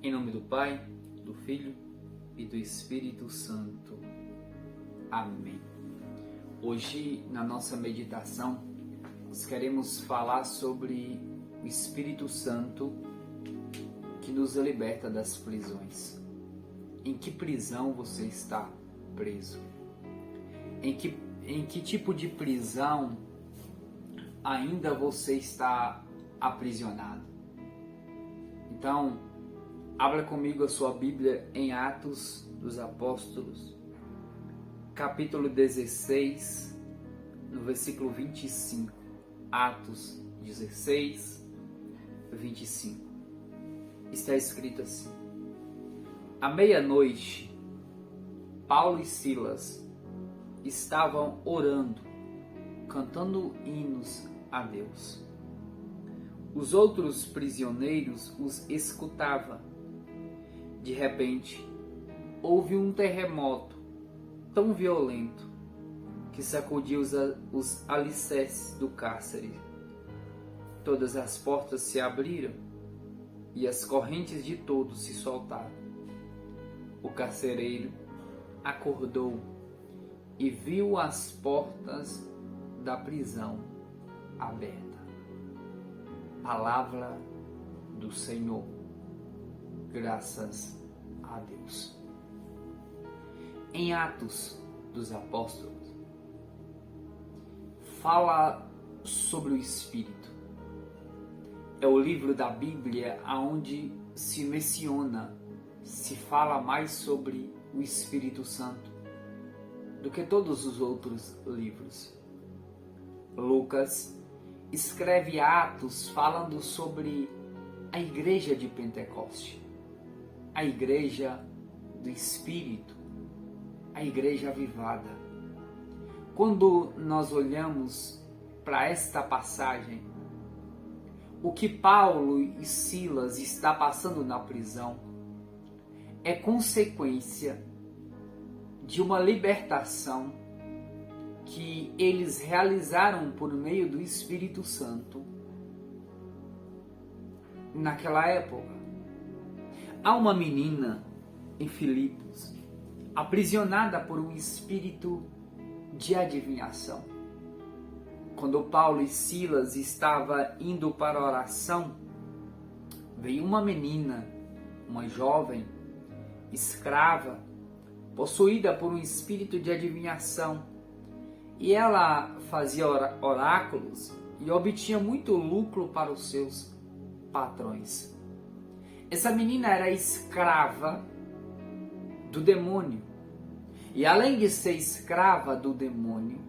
Em nome do Pai, do Filho e do Espírito Santo. Amém. Hoje, na nossa meditação, nós queremos falar sobre o Espírito Santo que nos liberta das prisões. Em que prisão você está preso? Em que tipo de prisão ainda você está aprisionado? Então, abra comigo a sua Bíblia em Atos dos Apóstolos, capítulo 16, no versículo 25. Atos 16, 25. Está escrito assim: à meia-noite, Paulo e Silas estavam orando, cantando hinos a Deus. Os outros prisioneiros os escutavam. De repente, houve um terremoto tão violento que sacudiu os alicerces do cárcere. Todas as portas se abriram e as correntes de todos se soltaram. O carcereiro acordou e viu as portas da prisão abertas. Palavra do Senhor. Graças a Deus. Em Atos dos Apóstolos, fala sobre o Espírito. É o livro da Bíblia onde se menciona, se fala mais sobre o Espírito Santo do que todos os outros livros. Lucas escreve Atos falando sobre a igreja de Pentecoste, a igreja do Espírito, a igreja avivada. Quando nós olhamos para esta passagem, o que Paulo e Silas está passando na prisão é consequência de uma libertação que eles realizaram por meio do Espírito Santo naquela época. Há uma menina em Filipos aprisionada por um espírito de adivinhação. Quando Paulo e Silas estavam indo para a oração, veio uma menina, uma jovem, escrava, possuída por um espírito de adivinhação. E ela fazia oráculos e obtinha muito lucro para os seus patrões. Essa menina era escrava do demônio. E além de ser escrava do demônio,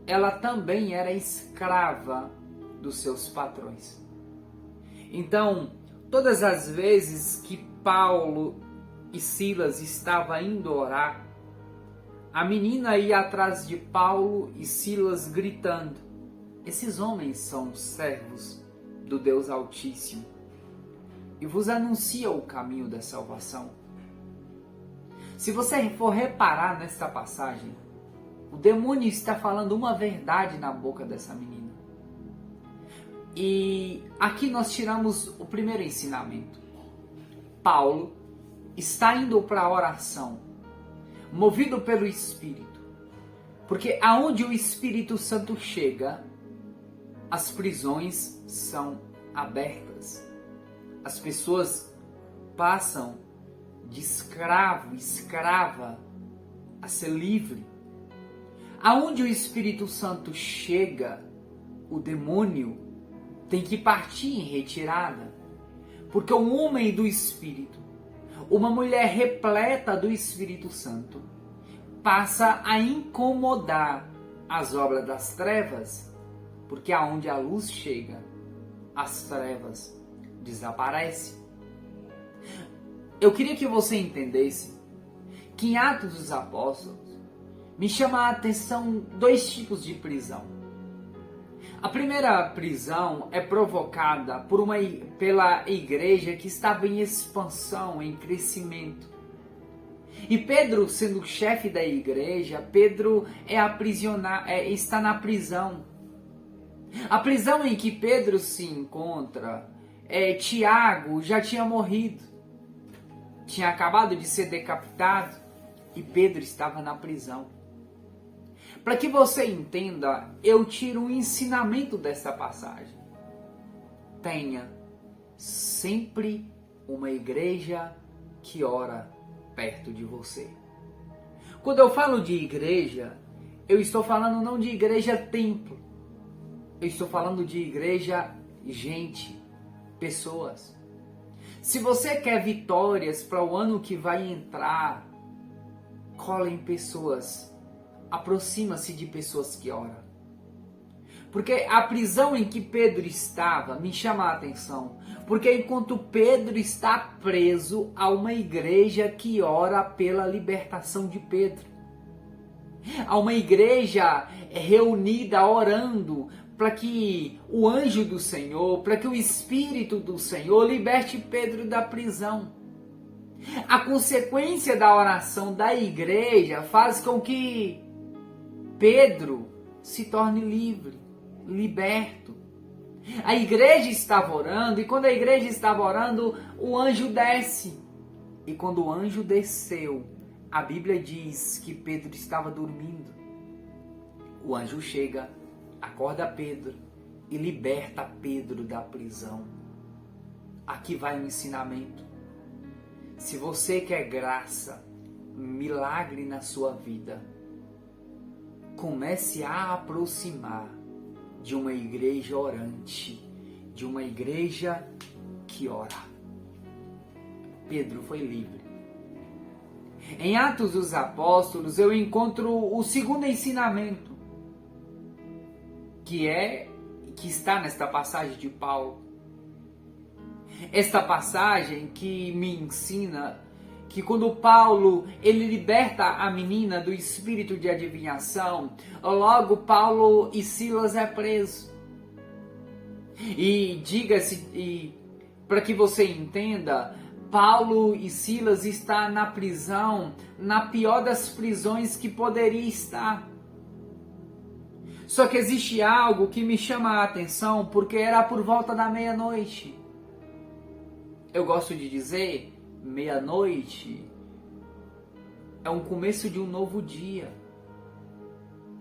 ela também era escrava dos seus patrões. Então, todas as vezes que Paulo e Silas estavam indo orar, a menina ia atrás de Paulo e Silas gritando: esses homens são servos do Deus Altíssimo e vos anunciam o caminho da salvação. Se você for reparar nesta passagem, o demônio está falando uma verdade na boca dessa menina. E aqui nós tiramos o primeiro ensinamento. Paulo está indo para a oração, movido pelo Espírito, porque aonde o Espírito Santo chega, as prisões são abertas. As pessoas passam de escravo, escrava, a ser livre. Aonde o Espírito Santo chega, o demônio tem que partir em retirada, porque um homem do Espírito, uma mulher repleta do Espírito Santo, passa a incomodar as obras das trevas, porque aonde a luz chega, as trevas desaparecem. Eu queria que você entendesse que em Atos dos Apóstolos me chama a atenção dois tipos de prisão. A primeira prisão é provocada pela igreja que estava em expansão, em crescimento. E Pedro, sendo o chefe da igreja, Pedro está na prisão. A prisão em que Pedro se encontra, Tiago já tinha morrido. tinha acabado de ser decapitado e Pedro estava na prisão. Para que você entenda, eu tiro um ensinamento dessa passagem. Tenha sempre uma igreja que ora perto de você. Quando eu falo de igreja, eu estou falando não de igreja templo. Eu estou falando de igreja gente, pessoas. Se você quer vitórias para o ano que vai entrar, cola em pessoas. Aproxima-se de pessoas que oram. Porque a prisão em que Pedro estava me chama a atenção. Porque enquanto Pedro está preso, há uma igreja que ora pela libertação de Pedro. Há uma igreja reunida orando para que o anjo do Senhor, para que o Espírito do Senhor liberte Pedro da prisão. A consequência da oração da igreja faz com que Pedro se torne livre, liberto. A igreja estava orando e quando a igreja estava orando, o anjo desce. E quando o anjo desceu, a Bíblia diz que Pedro estava dormindo. O anjo chega, acorda Pedro e liberta Pedro da prisão. Aqui vai um ensinamento. Se você quer graça, milagre na sua vida, comece a aproximar de uma igreja orante, de uma igreja que ora. Pedro foi livre. Em Atos dos Apóstolos eu encontro o segundo ensinamento, que está nesta passagem de Paulo. Esta passagem que me ensina que quando Paulo ele liberta a menina do espírito de adivinhação, logo Paulo e Silas é preso. E diga-se, para que você entenda, Paulo e Silas está na prisão, na pior das prisões que poderia estar. Só que existe algo que me chama a atenção, porque era por volta da meia-noite. Eu gosto de dizer, meia-noite é um começo de um novo dia.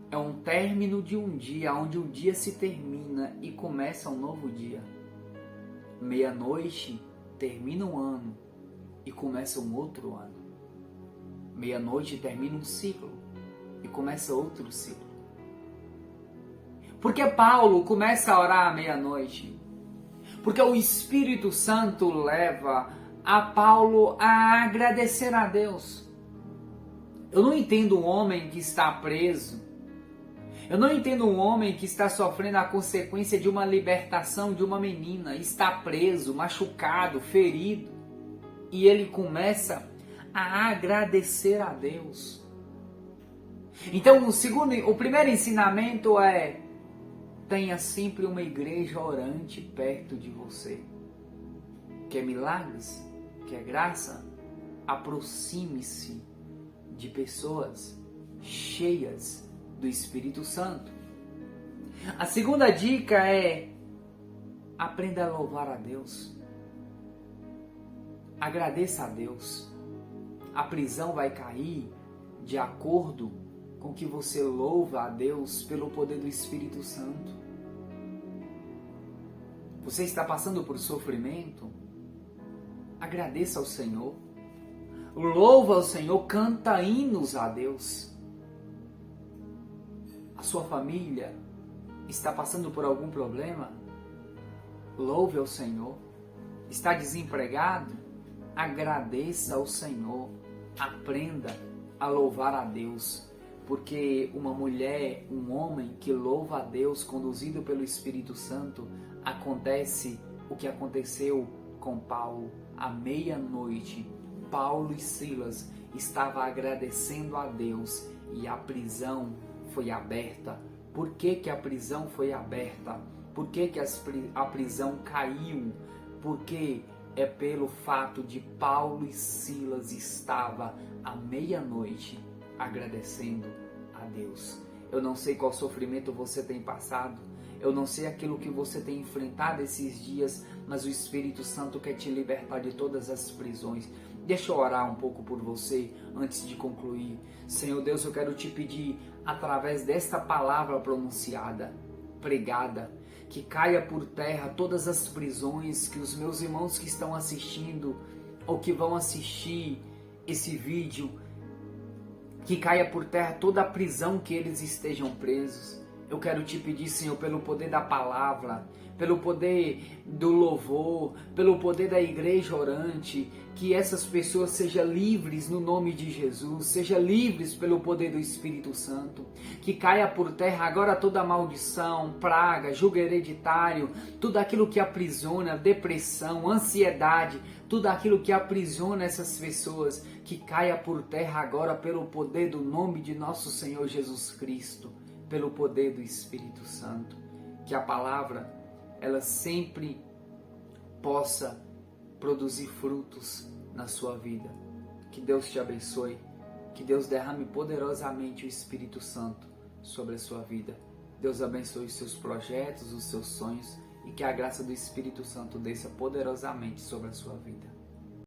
É um término de um dia, onde o dia se termina e começa um novo dia. Meia-noite termina um ano e começa um outro ano. Meia-noite termina um ciclo e começa outro ciclo. Porque Paulo começa a orar à meia-noite? Porque o Espírito Santo leva a Paulo a agradecer a Deus. Eu não entendo um homem que está preso. Eu não entendo um homem que está sofrendo a consequência de uma libertação de uma menina. Está preso, machucado, ferido. E ele começa a agradecer a Deus. Então, o primeiro ensinamento é: tenha sempre uma igreja orante perto de você. Quer milagres? Quer graça? Aproxime-se de pessoas cheias do Espírito Santo. A segunda dica é: aprenda a louvar a Deus. Agradeça a Deus. A prisão vai cair de acordo com que você louva a Deus pelo poder do Espírito Santo. Você está passando por sofrimento? Agradeça ao Senhor. Louva ao Senhor, canta hinos a Deus. A sua família está passando por algum problema? Louve ao Senhor. Está desempregado? Agradeça ao Senhor. Aprenda a louvar a Deus. Porque uma mulher, um homem que louva a Deus, conduzido pelo Espírito Santo, acontece o que aconteceu com Paulo. À meia-noite, Paulo e Silas estavam agradecendo a Deus e a prisão foi aberta. Por que que a prisão foi aberta? Por que que a prisão caiu? Porque é pelo fato de Paulo e Silas estavam à meia-noite agradecendo a Deus. Eu não sei qual sofrimento você tem passado. Eu não sei aquilo que você tem enfrentado esses dias, mas o Espírito Santo quer te libertar de todas as prisões. Deixa eu orar um pouco por você antes de concluir. Senhor Deus, eu quero te pedir, através desta palavra pronunciada, pregada, que caia por terra todas as prisões que os meus irmãos que estão assistindo ou que vão assistir esse vídeo, que caia por terra toda a prisão que eles estejam presos. Eu quero te pedir, Senhor, pelo poder da palavra, pelo poder do louvor, pelo poder da igreja orante, que essas pessoas sejam livres no nome de Jesus, sejam livres pelo poder do Espírito Santo, que caia por terra agora toda maldição, praga, jugo hereditário, tudo aquilo que aprisiona, depressão, ansiedade, tudo aquilo que aprisiona essas pessoas, que caia por terra agora pelo poder do nome de nosso Senhor Jesus Cristo, pelo poder do Espírito Santo, que a palavra ela sempre possa produzir frutos na sua vida. Que Deus te abençoe, que Deus derrame poderosamente o Espírito Santo sobre a sua vida. Deus abençoe os seus projetos, os seus sonhos e que a graça do Espírito Santo desça poderosamente sobre a sua vida.